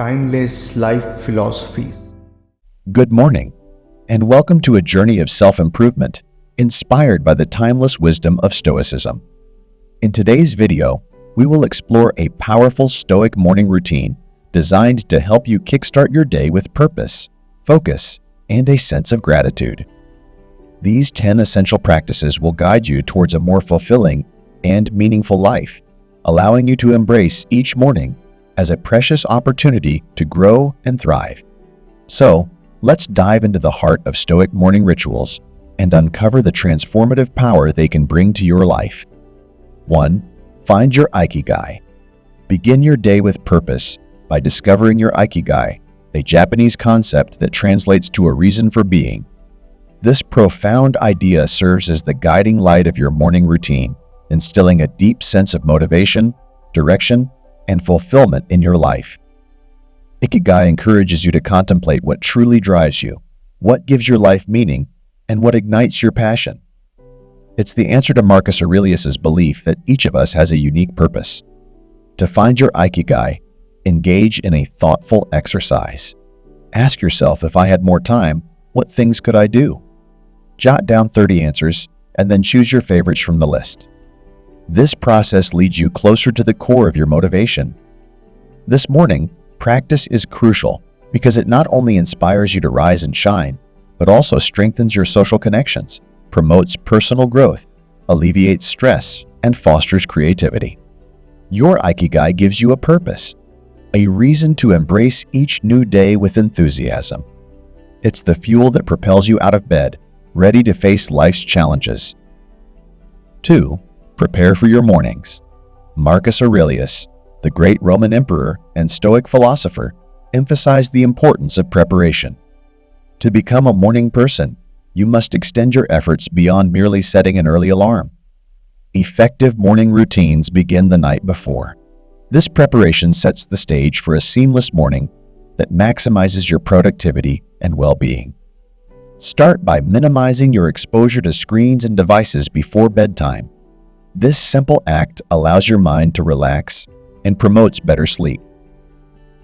Timeless life philosophies. Good morning, and welcome to a journey of self-improvement inspired by the timeless wisdom of Stoicism. In today's video, we will explore a powerful Stoic morning routine designed to help you kickstart your day with purpose, focus, and a sense of gratitude. These 10 essential practices will guide you towards a more fulfilling and meaningful life, allowing you to embrace each morning as a precious opportunity to grow and thrive. So, let's dive into the heart of Stoic morning rituals and uncover the transformative power they can bring to your life. 1. Find your Ikigai. Begin your day with purpose by discovering your Ikigai, a Japanese concept that translates to a reason for being. This profound idea serves as the guiding light of your morning routine, instilling a deep sense of motivation, direction, and fulfillment in your life. Ikigai encourages you to contemplate what truly drives you, what gives your life meaning, and what ignites your passion. It's the answer to Marcus Aurelius's belief that each of us has a unique purpose. To find your Ikigai, engage in a thoughtful exercise. Ask yourself, if I had more time, what things could I do? Jot down 30 answers, and then choose your favorites from the list. This process leads you closer to the core of your motivation. This morning, practice is crucial because it not only inspires you to rise and shine, but also strengthens your social connections, promotes personal growth, alleviates stress, and fosters creativity. Your Ikigai gives you a purpose, a reason to embrace each new day with enthusiasm. It's the fuel that propels you out of bed, ready to face life's challenges. 2. Prepare for your mornings. Marcus Aurelius, the great Roman emperor and Stoic philosopher, emphasized the importance of preparation. To become a morning person, you must extend your efforts beyond merely setting an early alarm. Effective morning routines begin the night before. This preparation sets the stage for a seamless morning that maximizes your productivity and well-being. Start by minimizing your exposure to screens and devices before bedtime. This simple act allows your mind to relax and promotes better sleep.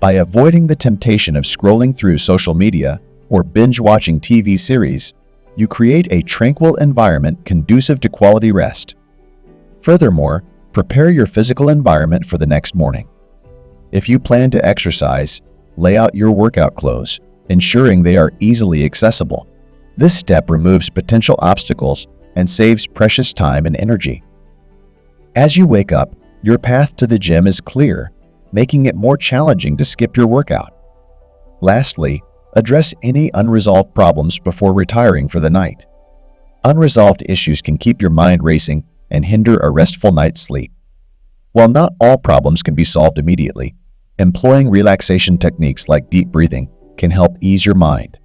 By avoiding the temptation of scrolling through social media or binge-watching TV series, you create a tranquil environment conducive to quality rest. Furthermore, prepare your physical environment for the next morning. If you plan to exercise, lay out your workout clothes, ensuring they are easily accessible. This step removes potential obstacles and saves precious time and energy. As you wake up, your path to the gym is clear, making it more challenging to skip your workout. Lastly, address any unresolved problems before retiring for the night. Unresolved issues can keep your mind racing and hinder a restful night's sleep. While not all problems can be solved immediately, employing relaxation techniques like deep breathing can help ease your mind.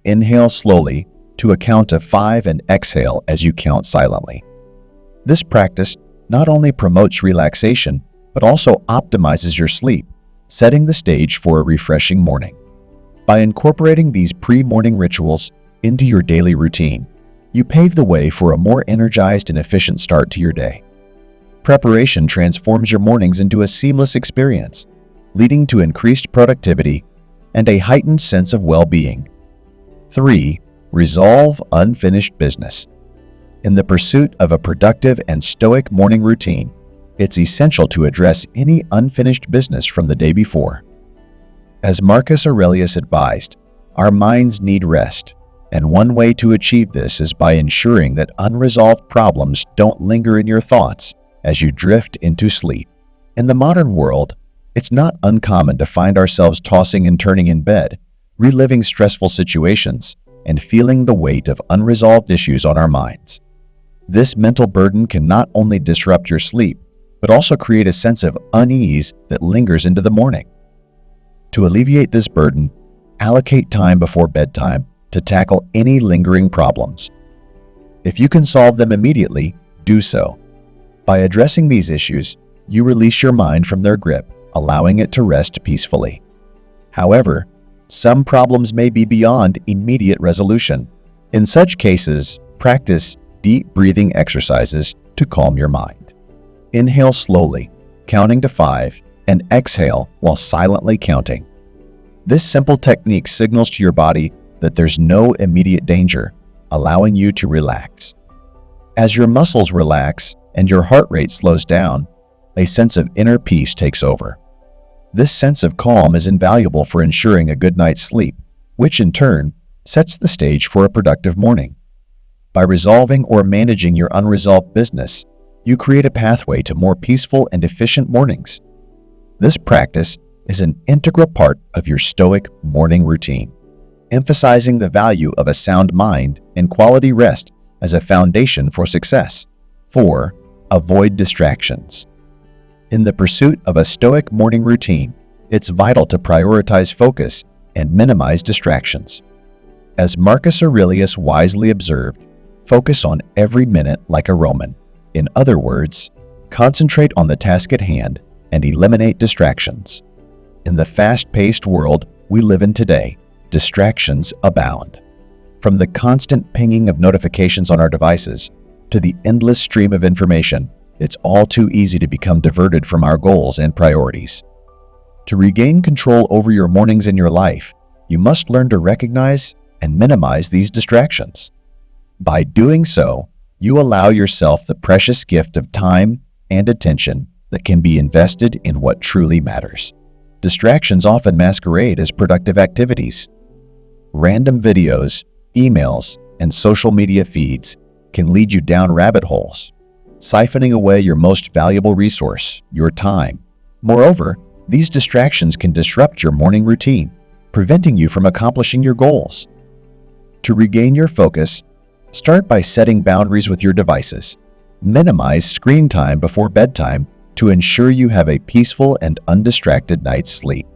Inhale slowly to a count of 5 and exhale as you count silently. This practice not only promotes relaxation, but also optimizes your sleep, setting the stage for a refreshing morning. By incorporating these pre-morning rituals into your daily routine, you pave the way for a more energized and efficient start to your day. Preparation transforms your mornings into a seamless experience, leading to increased productivity and a heightened sense of well-being. 3. Resolve unfinished business. In the pursuit of a productive and stoic morning routine, it's essential to address any unfinished business from the day before. As Marcus Aurelius advised, our minds need rest, and one way to achieve this is by ensuring that unresolved problems don't linger in your thoughts as you drift into sleep. In the modern world, it's not uncommon to find ourselves tossing and turning in bed, reliving stressful situations, and feeling the weight of unresolved issues on our minds. This mental burden can not only disrupt your sleep, but also create a sense of unease that lingers into the morning. To alleviate this burden, allocate time before bedtime to tackle any lingering problems. If you can solve them immediately, do so. By addressing these issues, you release your mind from their grip, allowing it to rest peacefully. However, some problems may be beyond immediate resolution. In such cases, practice deep breathing exercises to calm your mind. Inhale slowly, counting to 5, and exhale while silently counting. This simple technique signals to your body that there's no immediate danger, allowing you to relax. As your muscles relax and your heart rate slows down, a sense of inner peace takes over. This sense of calm is invaluable for ensuring a good night's sleep, which in turn sets the stage for a productive morning. By resolving or managing your unresolved business, you create a pathway to more peaceful and efficient mornings. This practice is an integral part of your Stoic morning routine, emphasizing the value of a sound mind and quality rest as a foundation for success. 4. Avoid distractions. In the pursuit of a Stoic morning routine, it's vital to prioritize focus and minimize distractions. As Marcus Aurelius wisely observed, focus on every minute like a Roman. In other words, concentrate on the task at hand and eliminate distractions. In the fast-paced world we live in today, distractions abound. From the constant pinging of notifications on our devices to the endless stream of information, it's all too easy to become diverted from our goals and priorities. To regain control over your mornings and your life, you must learn to recognize and minimize these distractions. By doing so, you allow yourself the precious gift of time and attention that can be invested in what truly matters. Distractions often masquerade as productive activities. Random videos, emails, and social media feeds can lead you down rabbit holes, siphoning away your most valuable resource, your time. Moreover, these distractions can disrupt your morning routine, preventing you from accomplishing your goals. To regain your focus, start by setting boundaries with your devices. Minimize screen time before bedtime to ensure you have a peaceful and undistracted night's sleep.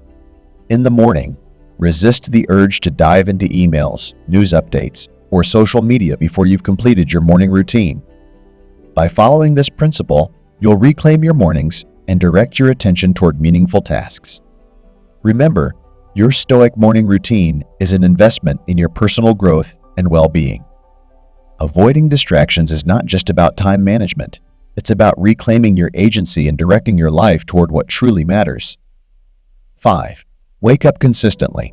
In the morning, resist the urge to dive into emails, news updates, or social media before you've completed your morning routine. By following this principle, you'll reclaim your mornings and direct your attention toward meaningful tasks. Remember, your Stoic morning routine is an investment in your personal growth and well-being. Avoiding distractions is not just about time management. It's about reclaiming your agency and directing your life toward what truly matters. 5. Wake up consistently.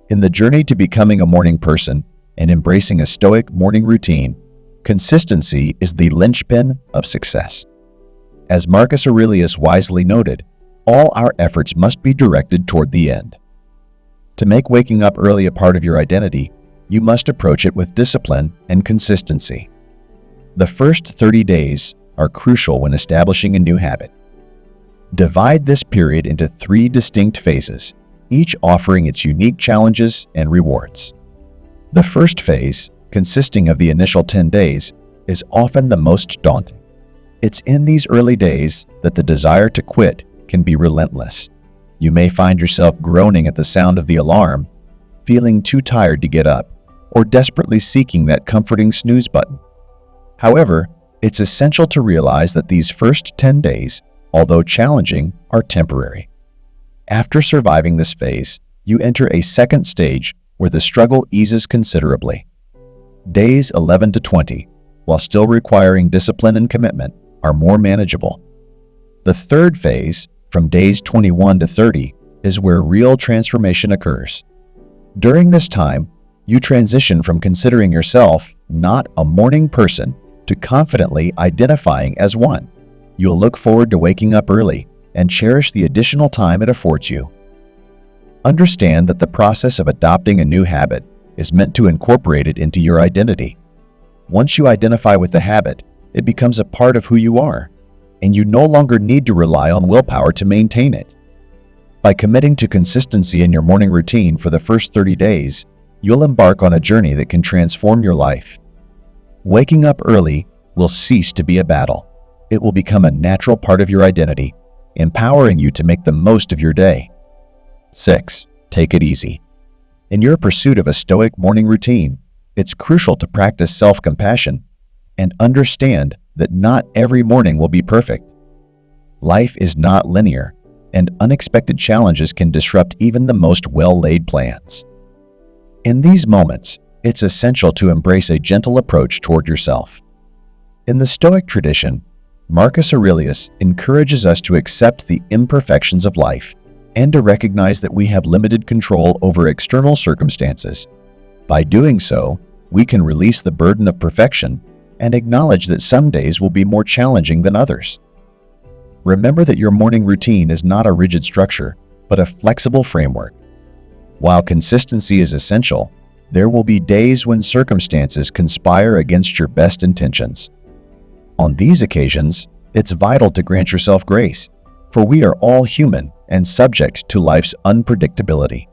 In the journey to becoming a morning person and embracing a Stoic morning routine, consistency is the linchpin of success. As Marcus Aurelius wisely noted, all our efforts must be directed toward the end. To make waking up early a part of your identity, you must approach it with discipline and consistency. The first 30 days are crucial when establishing a new habit. Divide this period into 3 distinct phases, each offering its unique challenges and rewards. The first phase, consisting of the initial 10 days, is often the most daunting. It's in these early days that the desire to quit can be relentless. You may find yourself groaning at the sound of the alarm, feeling too tired to get up, or desperately seeking that comforting snooze button. However, it's essential to realize that these first 10 days, although challenging, are temporary. After surviving this phase, you enter a second stage where the struggle eases considerably. Days 11 to 20, while still requiring discipline and commitment, are more manageable. The third phase, from days 21 to 30, is where real transformation occurs. During this time, you transition from considering yourself not a morning person to confidently identifying as one. You'll look forward to waking up early and cherish the additional time it affords you. Understand that the process of adopting a new habit is meant to incorporate it into your identity. Once you identify with the habit, it becomes a part of who you are, and you no longer need to rely on willpower to maintain it. By committing to consistency in your morning routine for the first 30 days, you'll embark on a journey that can transform your life. Waking up early will cease to be a battle. It will become a natural part of your identity, empowering you to make the most of your day. 6. Take it easy. In your pursuit of a Stoic morning routine, it's crucial to practice self-compassion and understand that not every morning will be perfect. Life is not linear, and unexpected challenges can disrupt even the most well-laid plans. In these moments, it's essential to embrace a gentle approach toward yourself. In the Stoic tradition, Marcus Aurelius encourages us to accept the imperfections of life and to recognize that we have limited control over external circumstances. By doing so, we can release the burden of perfection and acknowledge that some days will be more challenging than others. Remember that your morning routine is not a rigid structure, but a flexible framework. While consistency is essential, there will be days when circumstances conspire against your best intentions. On these occasions, it's vital to grant yourself grace, for we are all human and subject to life's unpredictability.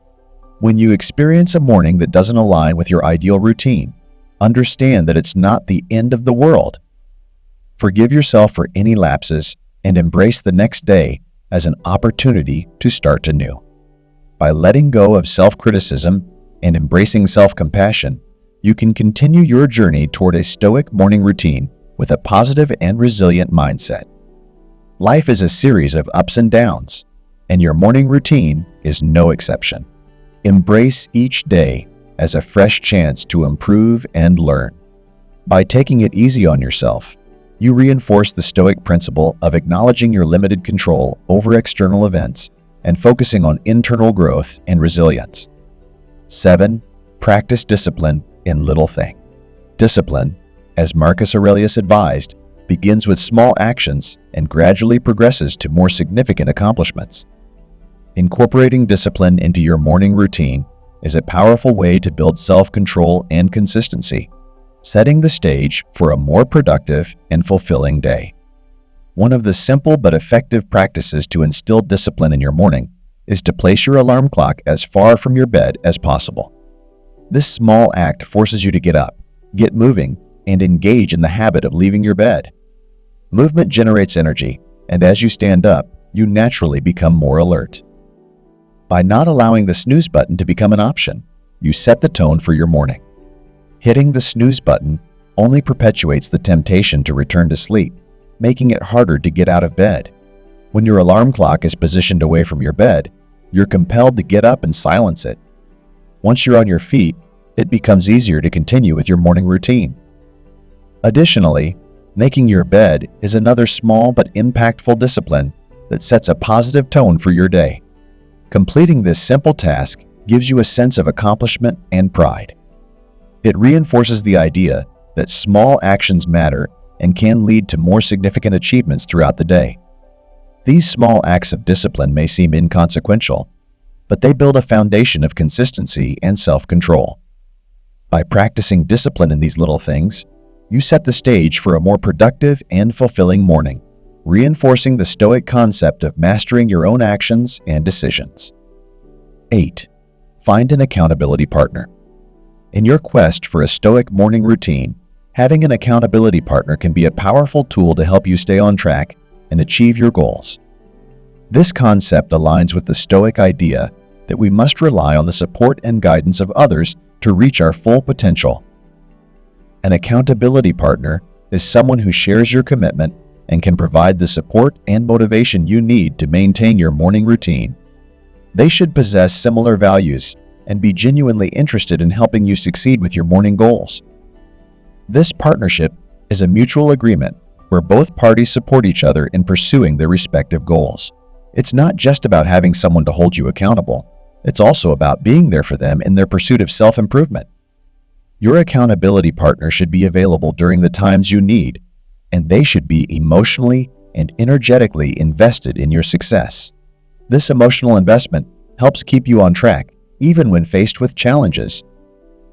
When you experience a morning that doesn't align with your ideal routine, understand that it's not the end of the world. Forgive yourself for any lapses and embrace the next day as an opportunity to start anew. By letting go of self-criticism and embracing self-compassion, you can continue your journey toward a stoic morning routine with a positive and resilient mindset. Life is a series of ups and downs, and your morning routine is no exception. Embrace each day as a fresh chance to improve and learn. By taking it easy on yourself, you reinforce the Stoic principle of acknowledging your limited control over external events and focusing on internal growth and resilience. 7. Practice discipline in little things. Discipline, as Marcus Aurelius advised, begins with small actions and gradually progresses to more significant accomplishments. Incorporating discipline into your morning routine is a powerful way to build self-control and consistency, setting the stage for a more productive and fulfilling day. One of the simple but effective practices to instill discipline in your morning is to place your alarm clock as far from your bed as possible. This small act forces you to get up, get moving, and engage in the habit of leaving your bed. Movement generates energy, and as you stand up, you naturally become more alert. By not allowing the snooze button to become an option, you set the tone for your morning. Hitting the snooze button only perpetuates the temptation to return to sleep, making it harder to get out of bed. When your alarm clock is positioned away from your bed, you're compelled to get up and silence it. Once you're on your feet, it becomes easier to continue with your morning routine. Additionally, making your bed is another small but impactful discipline that sets a positive tone for your day. Completing this simple task gives you a sense of accomplishment and pride. It reinforces the idea that small actions matter and can lead to more significant achievements throughout the day. These small acts of discipline may seem inconsequential, but they build a foundation of consistency and self-control. By practicing discipline in these little things, you set the stage for a more productive and fulfilling morning, reinforcing the Stoic concept of mastering your own actions and decisions. 8. Find an accountability partner. In your quest for a Stoic morning routine, having an accountability partner can be a powerful tool to help you stay on track and achieve your goals. This concept aligns with the Stoic idea that we must rely on the support and guidance of others to reach our full potential. An accountability partner is someone who shares your commitment and can provide the support and motivation you need to maintain your morning routine. They should possess similar values and be genuinely interested in helping you succeed with your morning goals. This partnership is a mutual agreement where both parties support each other in pursuing their respective goals. It's not just about having someone to hold you accountable. It's also about being there for them in their pursuit of self-improvement. Your accountability partner should be available during the times you need, and they should be emotionally and energetically invested in your success. This emotional investment helps keep you on track, even when faced with challenges.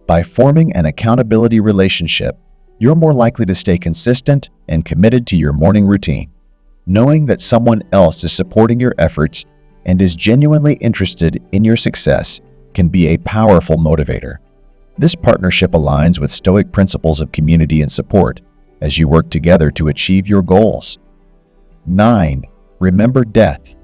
By forming an accountability relationship, you're more likely to stay consistent and committed to your morning routine. Knowing that someone else is supporting your efforts and is genuinely interested in your success can be a powerful motivator. This partnership aligns with Stoic principles of community and support as you work together to achieve your goals. 9. Remember death.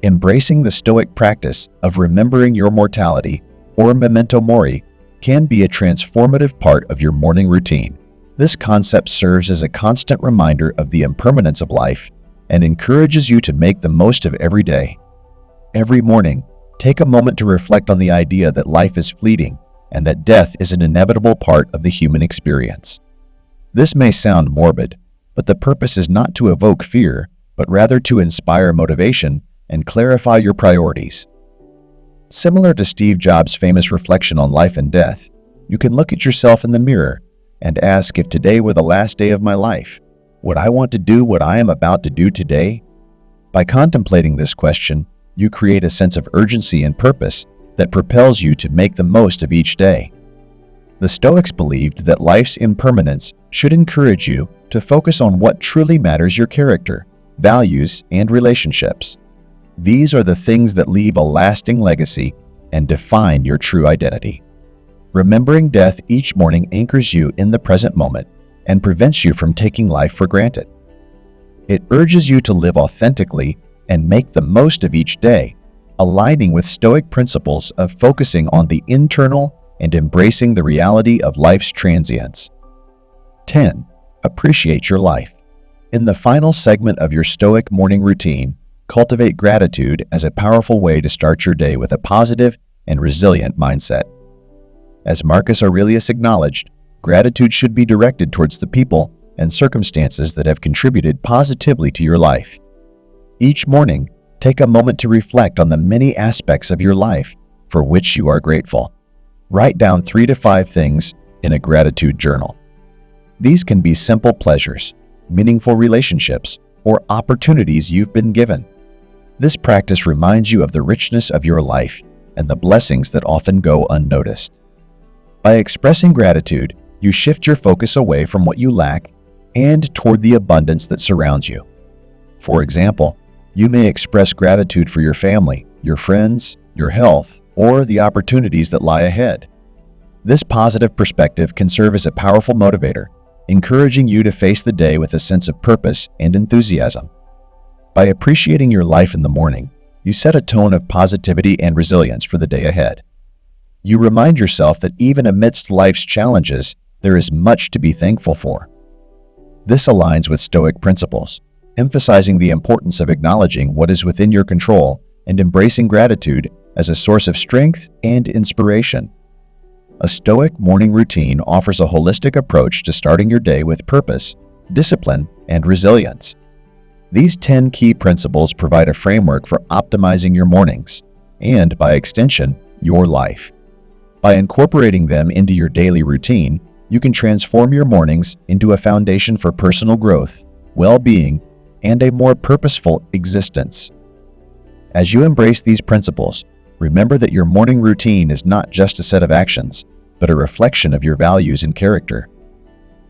Embracing the Stoic practice of remembering your mortality, or memento mori, can be a transformative part of your morning routine. This concept serves as a constant reminder of the impermanence of life and encourages you to make the most of every day. Every morning, take a moment to reflect on the idea that life is fleeting and that death is an inevitable part of the human experience. This may sound morbid, but the purpose is not to evoke fear, but rather to inspire motivation and clarify your priorities. Similar to Steve Jobs' famous reflection on life and death, you can look at yourself in the mirror and ask, if today were the last day of my life, would I want to do what I am about to do today? By contemplating this question, you create a sense of urgency and purpose that propels you to make the most of each day. The Stoics believed that life's impermanence should encourage you to focus on what truly matters: your character, values, and relationships. These are the things that leave a lasting legacy and define your true identity. Remembering death each morning anchors you in the present moment and prevents you from taking life for granted. It urges you to live authentically and make the most of each day, aligning with Stoic principles of focusing on the internal and embracing the reality of life's transience. 10. Appreciate your life. In the final segment of your Stoic morning routine, cultivate gratitude as a powerful way to start your day with a positive and resilient mindset. As Marcus Aurelius acknowledged, gratitude should be directed towards the people and circumstances that have contributed positively to your life. Each morning, take a moment to reflect on the many aspects of your life for which you are grateful. Write down 3 to 5 things in a gratitude journal. These can be simple pleasures, meaningful relationships, or opportunities you've been given. This practice reminds you of the richness of your life and the blessings that often go unnoticed. By expressing gratitude, you shift your focus away from what you lack and toward the abundance that surrounds you. For example, you may express gratitude for your family, your friends, your health, or the opportunities that lie ahead. This positive perspective can serve as a powerful motivator, encouraging you to face the day with a sense of purpose and enthusiasm. By appreciating your life in the morning, you set a tone of positivity and resilience for the day ahead. You remind yourself that even amidst life's challenges, there is much to be thankful for. This aligns with Stoic principles, emphasizing the importance of acknowledging what is within your control and embracing gratitude as a source of strength and inspiration. A Stoic morning routine offers a holistic approach to starting your day with purpose, discipline, and resilience. These 10 key principles provide a framework for optimizing your mornings and, by extension, your life. By incorporating them into your daily routine, you can transform your mornings into a foundation for personal growth, well-being, and a more purposeful existence. As you embrace these principles, remember that your morning routine is not just a set of actions, but a reflection of your values and character.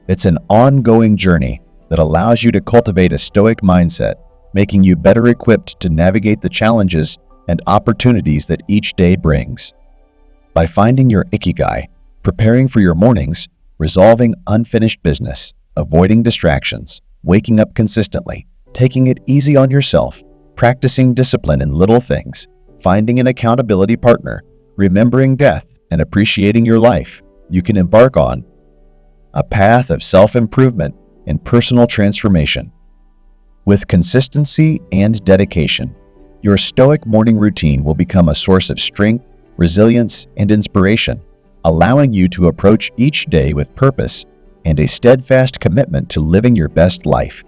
It's an ongoing journey that allows you to cultivate a Stoic mindset, making you better equipped to navigate the challenges and opportunities that each day brings. By finding your ikigai, preparing for your mornings, resolving unfinished business, avoiding distractions, waking up consistently, taking it easy on yourself, practicing discipline in little things, finding an accountability partner, remembering death, and appreciating your life, you can embark on a path of self-improvement and personal transformation. With consistency and dedication, your Stoic morning routine will become a source of strength, resilience, and inspiration, allowing you to approach each day with purpose and a steadfast commitment to living your best life.